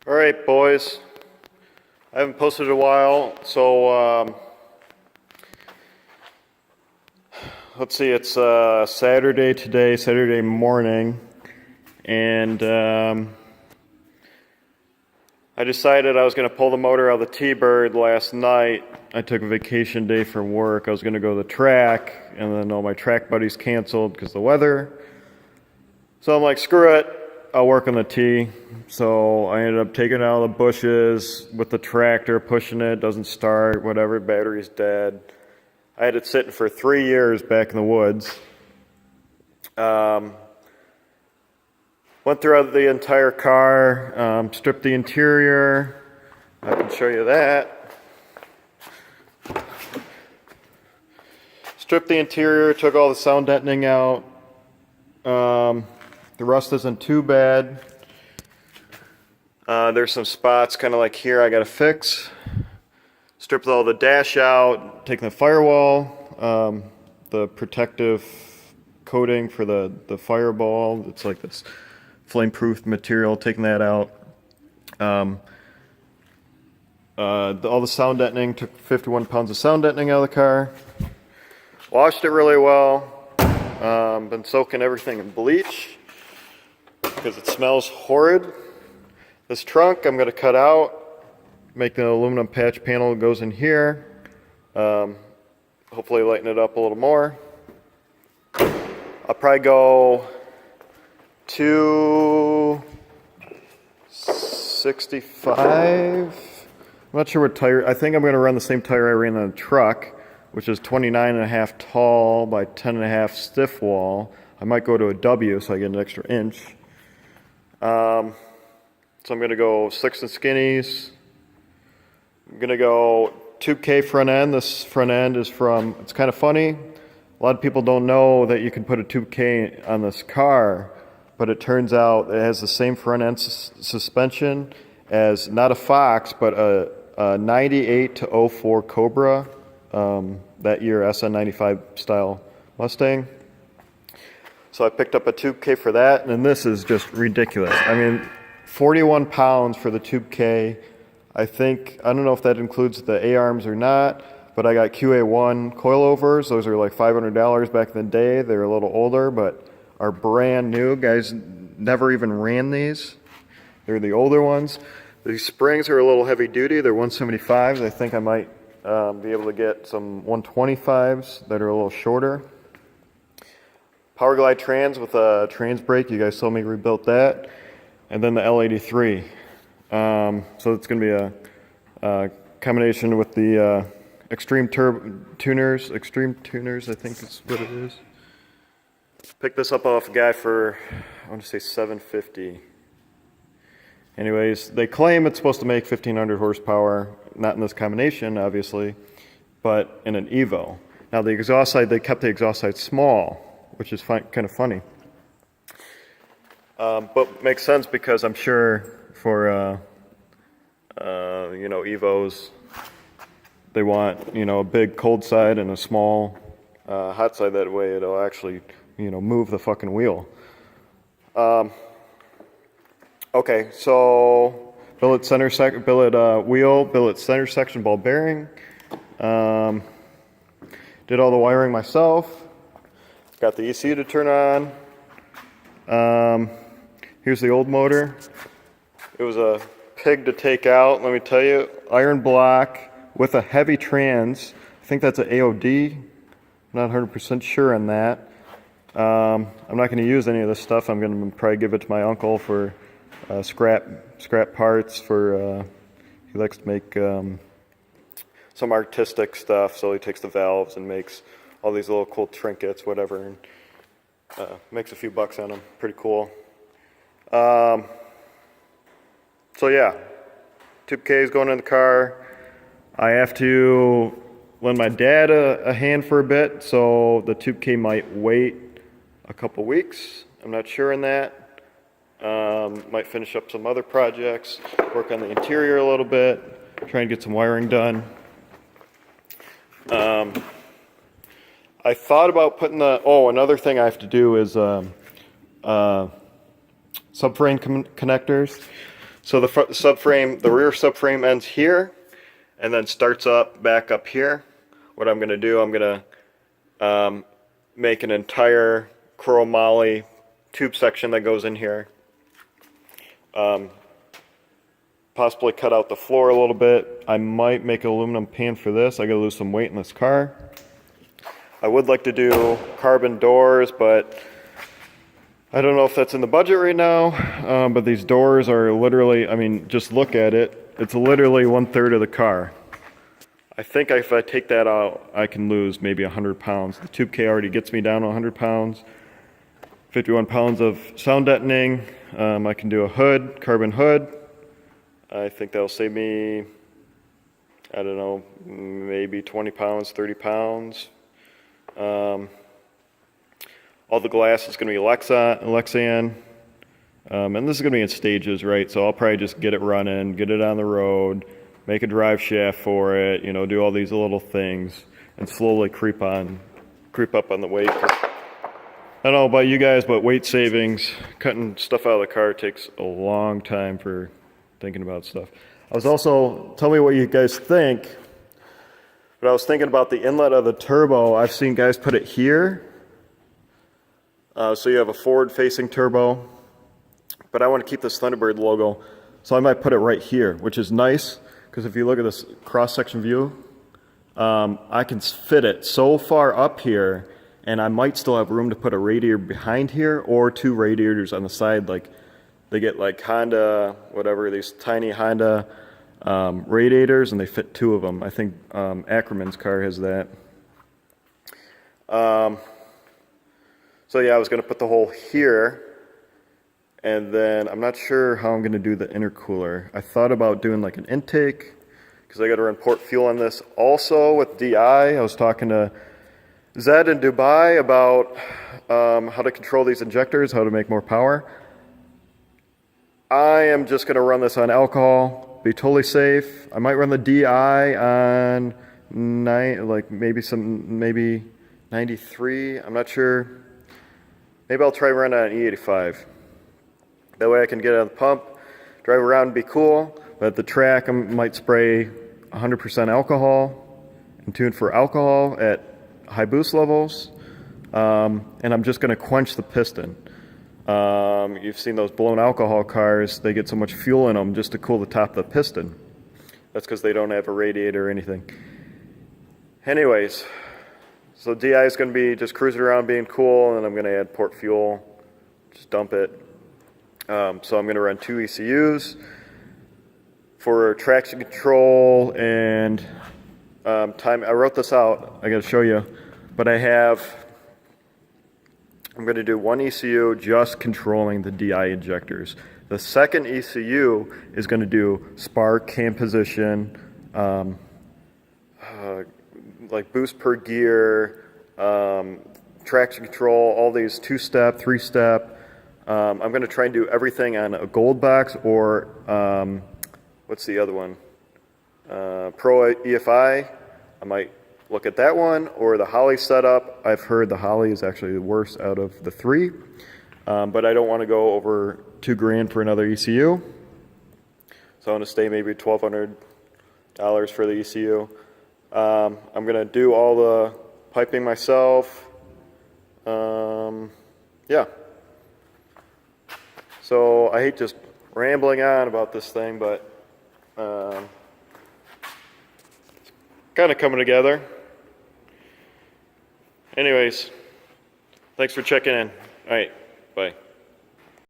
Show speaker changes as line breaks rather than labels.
All right, boys. I haven't posted in a while, so let's see. It's Saturday today, Saturday morning, and I decided I was going to pull the motor out of the T-Bird last night. I took a vacation day from work. I was going to go to the track, and then all my track buddies canceled because of the weather. So I'm like, screw it. I'll work on the T. So I ended up taking it out of the bushes with the tractor, pushing it, doesn't start, whatever, battery's dead. I had it sitting for 3 years back in the woods. Went throughout the entire car, stripped the interior. I can show you that. Stripped the interior, took all the sound deadening out. The rust isn't too bad. There's some spots kind of like here I got to fix. Stripped all the dash out, taking the firewall, the protective coating for the fireball. It's like this flame-proof material, taking that out. All the sound deadening, took 51 pounds of sound deadening out of the car. Washed it really well. Been soaking everything in bleach because it smells horrid. This trunk I'm going to cut out, make the aluminum patch panel that goes in here. Hopefully lighten it up a little more. I'll probably go 265. I'm not sure what tire. I think I'm going to run the same tire I ran on the truck, which is 29.5 tall by 10.5 stiff wall. I might go to a W so I get an extra inch. So I'm going to go 6 and skinnies. I'm going to go Tube K front end. This front end is from, it's kind of funny. A lot of people don't know that you can put a Tube K on this car, but it turns out it has the same front end suspension as not a Fox, but a 98 to 04 Cobra, that year SN95 style Mustang. So I picked up a Tube K for that, and this is just ridiculous. I mean, 41 pounds for the Tube K. I don't know if that includes the A-arms or not, but I got QA1 coilovers. Those are like $500 back in the day. They're a little older, but are brand new. Guys never even ran these. They're the older ones. These springs are a little heavy duty. They're 175s. I think I might be able to get some 125s that are a little shorter. Power Glide trans with a trans brake. You guys saw me rebuilt that. And then the L83. So it's going to be a combination with the Extreme Tuners, I think is what it is. Picked this up off a guy for, I want to say $750. Anyways, they claim it's supposed to make 1,500 horsepower, not in this combination, obviously, but in an Evo. Now the exhaust side, they kept the exhaust side small, which is kind of funny. But makes sense because I'm sure for, Evos, they want, a big cold side and a small hot side. That way it'll actually, move the fucking wheel. Okay, so billet center wheel, billet center section ball bearing. Did all the wiring myself. Got the ECU to turn on. Here's the old motor. It was a pig to take out, let me tell you. Iron block with a heavy trans. I think that's an AOD. I'm not 100% sure on that. I'm not going to use any of this stuff. I'm going to probably give it to my uncle for scrap parts. He likes to make some artistic stuff, so he takes the valves and makes all these little cool trinkets, whatever, and makes a few bucks on them. Pretty cool. So yeah, Tube K is going in the car. I have to lend my dad a hand for a bit, so the Tube K might wait a couple weeks. I'm not sure on that. Might finish up some other projects, work on the interior a little bit, try and get some wiring done. I thought about putting another thing I have to do is subframe connectors. So the front subframe, the rear subframe ends here and then starts up back up here. What I'm going to do, I'm going to make an entire chromoly tube section that goes in here. Possibly cut out the floor a little bit. I might make an aluminum pan for this. I gotta lose some weight in this car. I would like to do carbon doors, but I don't know if that's in the budget right now. But these doors are literally, I mean, just look at it. It's literally 1/3 of the car. I think if I take that out, I can lose maybe 100 pounds. The Tube K already gets me down to 100 pounds. 51 pounds of sound deadening. I can do a hood, carbon hood. I think that'll save me, I don't know, maybe 20 pounds, 30 pounds. All the glass is going to be Lexan. And this is going to be in stages, right? So I'll probably just get it running, get it on the road, make a drive shaft for it, you know, do all these little things, and slowly creep up on the weight. I don't know about you guys, but weight savings, cutting stuff out of the car takes a long time for thinking about stuff. I was also, tell me what you guys think, but I was thinking about the inlet of the turbo. I've seen guys put it here. So you have a forward-facing turbo, but I want to keep this Thunderbird logo, so I might put it right here, which is nice, because if you look at this cross-section view, I can fit it so far up here, and I might still have room to put a radiator behind here, or 2 radiators on the side. Like, they get like Honda, whatever, these tiny Honda radiators, and they fit 2 of them. I think Ackerman's car has that. So yeah, I was going to put the hole here, and then I'm not sure how I'm going to do the intercooler. I thought about doing like an intake, because I got to run port fuel on this. Also with DI, I was talking to Zed in Dubai about how to control these injectors, how to make more power. I am just going to run this on alcohol, be totally safe. I might run the DI on maybe 93. I'm not sure. Maybe I'll try running on E85. That way I can get on the pump, drive around and be cool. But at the track, I might spray 100% alcohol and tune for alcohol at high boost levels. And I'm just going to quench the piston. You've seen those blown alcohol cars. They get so much fuel in them just to cool the top of the piston. That's because they don't have a radiator or anything. Anyways, so DI is going to be just cruising around being cool, and then I'm going to add port fuel, just dump it. So I'm going to run 2 ECUs for traction control and time. I wrote this out, I got to show you, but I'm going to do 1 ECU just controlling the DI injectors. The second ECU is going to do spark, cam position, like boost per gear, traction control, all these 2-step, 3-step. I'm going to try and do everything on a gold box, or what's the other one? Pro EFI. I might look at that one, or the Holley setup. I've heard the Holley is actually the worst out of the 3, but I don't want to go over $2,000 for another ECU. So I'm going to stay maybe $1,200 for the ECU. I'm going to do all the piping myself. Yeah. So I hate just rambling on about this thing, but it's kind of coming together. Anyways, thanks for checking in. All right, bye.